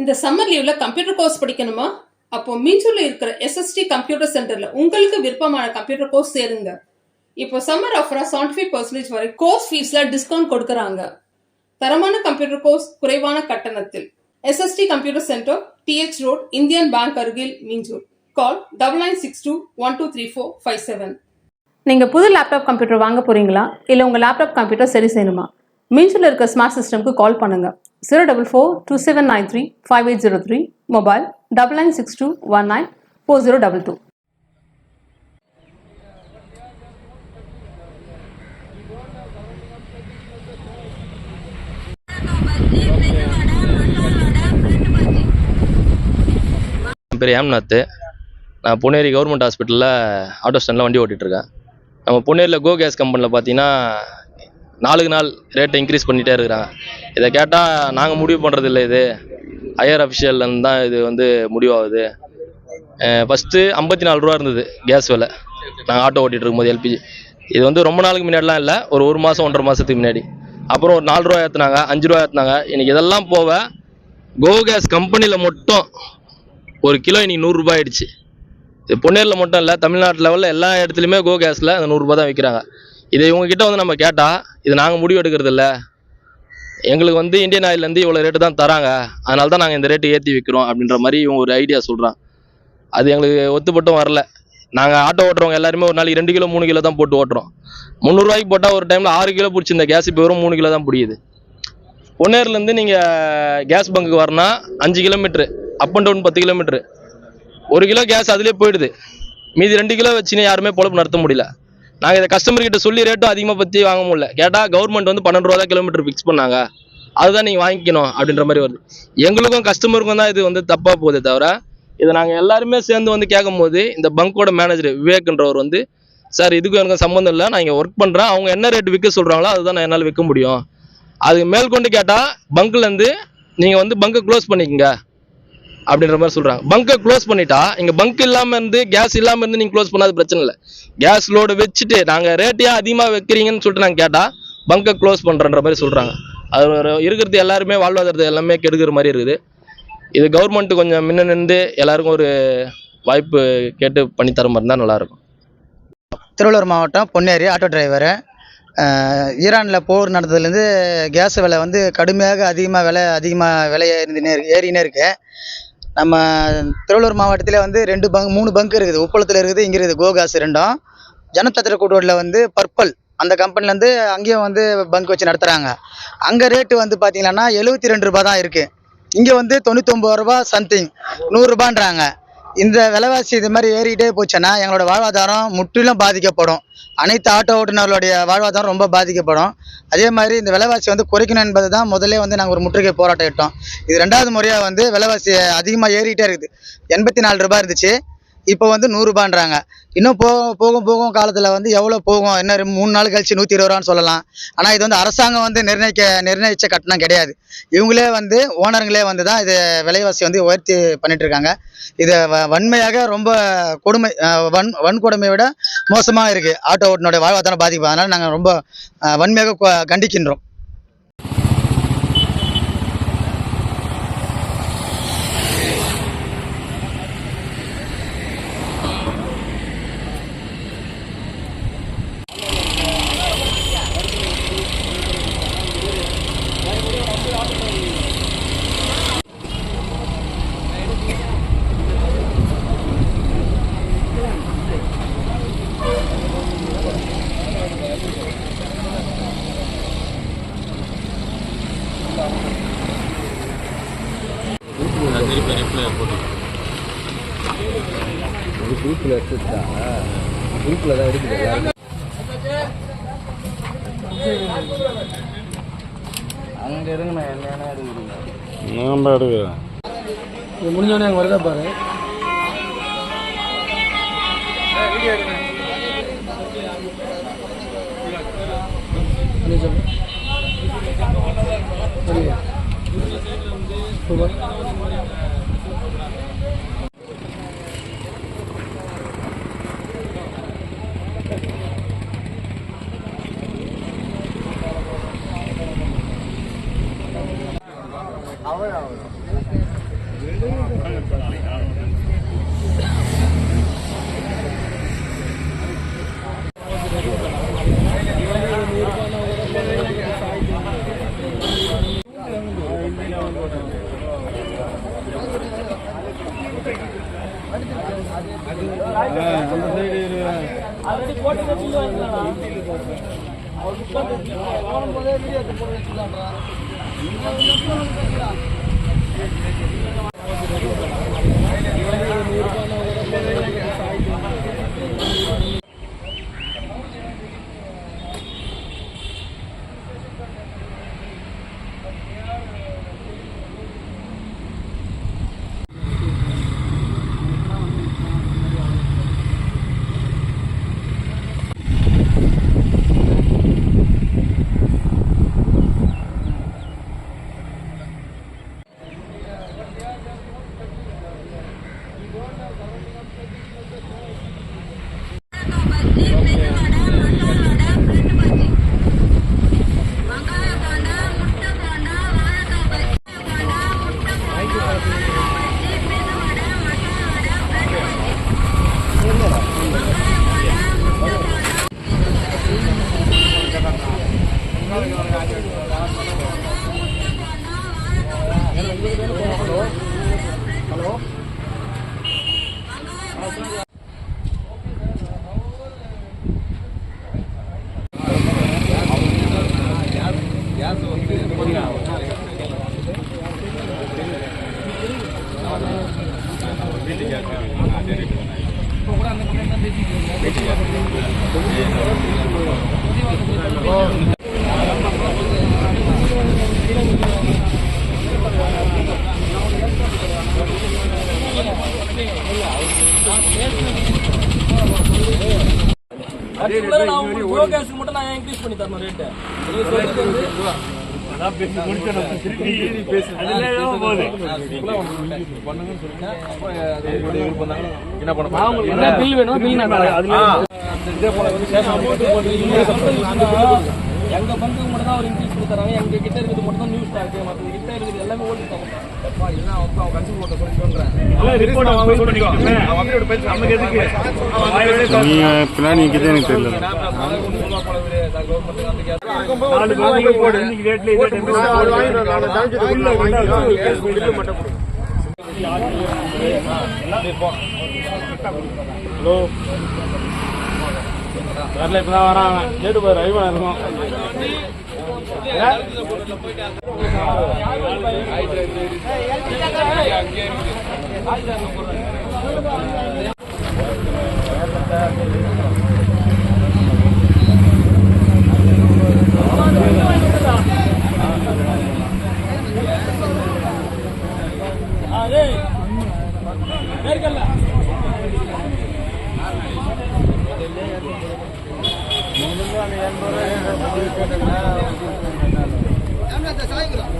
இந்த சம்மர் லீவ்ல computer course படிக்கணுமா? அப்போ மீஞ்சூர்ல இருக்கிற SST கம்ப்யூட்டர் சென்டர்ல உங்களுக்கு விருப்பமான கம்ப்யூட்டர் கோர்ஸ் சேருங்க. இப்போ சம்மர் ஆஃபரா 75% வரை கோர்ஸ் ஃபீஸ்ல டிஸ்கவுண்ட் கொடுக்கறாங்க. தரமான கம்ப்யூட்டர் கோர்ஸ் குறைவான கட்டணத்தில். SST computer centre, TH road, Indian bank அருகில், மீஞ்சூர். கால் 9962123457. நீங்க புது லேப்டாப் கம்ப்யூட்டர் வாங்க போறீங்களா? இல்ல உங்க லேப்டாப் கம்ப்யூட்டர் சரி செய்யணுமா? மீஞ்சூர்ல இருக்க ஸ்மார்ட் சிஸ்டம்க்கு கால் பண்ணுங்க. 04427935803. மொபைல் 9962194022. என் பேர் ஏம்நாத். நான் பொன்னேரி கவர்மெண்ட் ஹாஸ்பிட்டலில் ஆட்டோ ஸ்டாண்டில் வண்டி ஓட்டிகிட்ருக்கேன். நம்ம பொன்னேரியில் கோ கேஸ் கம்பெனியில் பார்த்தீங்கன்னா நாளுக்கு நாள் ரேட்டை இன்க்ரீஸ் பண்ணிகிட்டே இருக்கிறாங்க. இதை கேட்டால் நாங்கள் முடிவு பண்ணுறது இல்லை, இது ஹையர் அஃபிஷியல்லேருந்து தான் இது வந்து முடிவாகுது. ஃபஸ்ட்டு 54 ரூபா இருந்தது கேஸ் விலை, நாங்கள் ஆட்டோ ஓட்டிகிட்டு இருக்கும்போது எல்பிஜி. இது வந்து ரொம்ப நாளுக்கு முன்னாடிலாம் இல்லை, ஒரு மாதம் 1.5 மாதத்துக்கு முன்னாடி. அப்புறம் ஒரு 4 ரூபா ஏற்றுனாங்க, 5 ரூபா ஏற்றுனாங்க. இன்றைக்கி இதெல்லாம் போக கோ கேஸ் கம்பெனியில் மட்டும் ஒரு கிலோ இன்றைக்கி 100 ரூபாய் ஆயிடுச்சு. இது பொன்னேரில் மட்டும் இல்லை, தமிழ்நாட்டு லெவலில் எல்லா இடத்துலையுமே கோ கேஸில் அந்த 100 ரூபா தான் விற்கிறாங்க. இதை இவங்ககிட்ட வந்து நம்ம கேட்டால் இது நாங்கள் முடிவு எடுக்கிறது இல்லை, எங்களுக்கு வந்து இந்தியன் ஆயிலேருந்து இவ்வளோ ரேட்டு தான் தராங்க, அதனால தான் நாங்கள் இந்த ரேட்டு ஏற்றி விற்கிறோம் அப்படின்ற மாதிரி இவங்க ஒரு ஐடியா சொல்கிறான். அது எங்களுக்கு ஒத்துப்பட்டும் வரல. நாங்கள் ஆட்டோ ஓட்டுறவங்க எல்லாருமே ஒரு நாளைக்கு 2 கிலோ 3 கிலோ தான் போட்டு ஓட்டுறோம். 300 ரூபாய்க்கு போட்டால் ஒரு டைமில் 6 கிலோ பிடிச்சி இந்த கேஸ் இப்போ வெறும் 3 கிலோ தான் பிடிக்குது. பொன்னேர்லேருந்து நீங்கள் கேஸ் பங்குக்கு வரனா 5 kilometre, up and down 10 kilometre. 1 kilo gas அதிலே போயிடுது. மீதி 2 கிலோ வச்சுன்னு யாருமே பொழப்பு நடத்த முடியல. நாங்கள் இதை கஸ்டமர்கிட்ட சொல்லி ரேட்டும் அதிகமாக பற்றி வாங்க முடியல. கேட்டால் கவர்மெண்ட் வந்து 12 ரூபா தான் கிலோமீட்டர் ஃபிக்ஸ் பண்ணாங்க, அதுதான் நீங்கள் வாங்கிக்கணும் அப்படின்ற மாதிரி வருது. எங்களுக்கும் கஸ்டமருக்கும் தான் இது வந்து தப்பாக போகுதே தவிர, இதை நாங்கள் எல்லாருமே சேர்ந்து வந்து கேட்கும் போது இந்த பங்கோட மேனேஜர் விவேக்ன்றவர் வந்து, சார் இதுக்கும் எனக்கு சம்மந்தம் இல்லை, நான் இங்கே ஒர்க் பண்ணுறேன், அவங்க என்ன ரேட்டு விற்க சொல்கிறாங்களோ அதுதான் நான் என்னால் விற்க முடியும். அது மேற்கொண்டு கேட்டால் பங்க்லேருந்து நீங்கள் வந்து பங்கை க்ளோஸ் பண்ணிக்கங்க அப்படின்ற மாதிரி சொல்கிறாங்க. பங்கை க்ளோஸ் பண்ணிட்டா இங்கே பங்க் இல்லாமல் இருந்து கேஸ் இல்லாமல் இருந்து நீங்கள் க்ளோஸ் பண்ணாது பிரச்சனை இல்லை. கேஸ் லோடு வச்சுட்டு நாங்கள் ரேட்டையா அதிகமாக வைக்கிறீங்கன்னு சொல்லிட்டு நாங்கள் கேட்டால் பங்கை க்ளோஸ் பண்ணுறன்ற மாதிரி சொல்கிறாங்க. அது இருக்கிறது எல்லாருமே வாழ்வாதாரத்தை எல்லாமே கெடுக்கிற மாதிரி இருக்குது. இது கவர்மெண்ட்டு கொஞ்சம் முன்ன நின்று எல்லாருக்கும் ஒரு வாய்ப்பு கேட்டு பண்ணித்தர மாதிரி இருந்தால் நல்லாயிருக்கும். திருவள்ளூர் மாவட்டம் பொன்னேரி ஆட்டோ டிரைவரு. ஈரானில் போர் நடந்ததுலேருந்து கேஸ் விலை வந்து கடுமையாக அதிகமாக விலை ஏறினே இருக்குது. நம்ம திருவள்ளூர் மாவட்டத்தில் வந்து 3 பங்க் இருக்குது. உப்பளத்தில் இருக்குது, இங்கே இருக்குது கோ கேஸ் ரெண்டும். ஜனதத்திர கூட்டோட்டில் வந்து பர்பல் அந்த கம்பெனிலேருந்து அங்கேயும் வந்து பங்க் வச்சு நடத்துகிறாங்க. அங்கே ரேட்டு வந்து பார்த்திங்கன்னா 72 ரூபா தான் இருக்குது. இங்கே வந்து 99 ரூபா சம்திங், 100 ரூபான்றாங்க. இந்த விலைவாசி இது மாதிரி ஏறிக்கிட்டே போச்சுன்னா எங்களோட வாழ்வாதாரம் முற்றிலும் பாதிக்கப்படும். அனைத்து ஆட்டோ ஓட்டுநர்களுடைய வாழ்வாதாரம் ரொம்ப பாதிக்கப்படும். அதே மாதிரி இந்த விலைவாசி வந்து குறைக்கணும் என்பது தான் முதல்ல வந்து நாங்கள் ஒரு முற்றுகை போராட்டம் இட்டோம். இது 2வது முறையாக வந்து விலைவாசி அதிகமாக ஏறிக்கிட்டே இருக்குது. 84 ரூபா இருந்துச்சு, இப்போ வந்து 100 ரூபான்றாங்க. இன்னும் போகும் காலத்தில் வந்து எவ்வளோ போகும், இன்னும் 3 நாள் கழிச்சு 120 ரூபான்னு சொல்லலாம். ஆனால் இது வந்து அரசாங்கம் வந்து நிர்ணயிச்ச கட்டணம் கிடையாது. இவங்களே வந்து ஓனருங்களே வந்து தான் இது விலைவாசி வந்து உயர்த்தி பண்ணிட்டு இருக்காங்க. இதை வன்மையாக ரொம்ப வன்கொடுமையை விட மோசமாக இருக்குது. ஆட்டோ ஓட்டுநருடைய வாழ்வாதாரம் பாதிப்பு. அதனால் நாங்கள் ரொம்ப வன்மையாக கண்டிக்கின்றோம். குரூப்பில் எடுத்துட்டா குரூப்பில் தான் இருக்குது. அங்கே இருங்க, நான் என்ன எடுக்கிறீங்க? நான் எடுக்கிறேன். இது முடிஞ்சோடனே அங்கே வருதா பாரு. சூப்பர். அவ்வளோ அந்த சைடு ஆல்ரெடி போட்டு வச்சுட்டு வாங்கிக்கலாம் அவர் போகும்போதே வீடியோ எடுத்து போட்டு வச்சுக்கலாம்டா மட்டும் நான் இன்க்ரீஸ் பண்ணி தரணும் ரேட்டு எங்க பங்கு மட்டும் தான் ஒரு இன்க்ரீஸ் பண்ணி தராங்க எங்க கிட்ட இருக்கிறது மட்டும் தான் நியூஸ் ஸ்டாக் மற்ற கிட்ட இருக்கிறது எல்லாமே ஓல்டு ஸ்டாக் ஹலோ வரல இப்பதான் வராங்க கேட்டு பாரு ஐவா இருக்கும் சாய்க்கிறோம்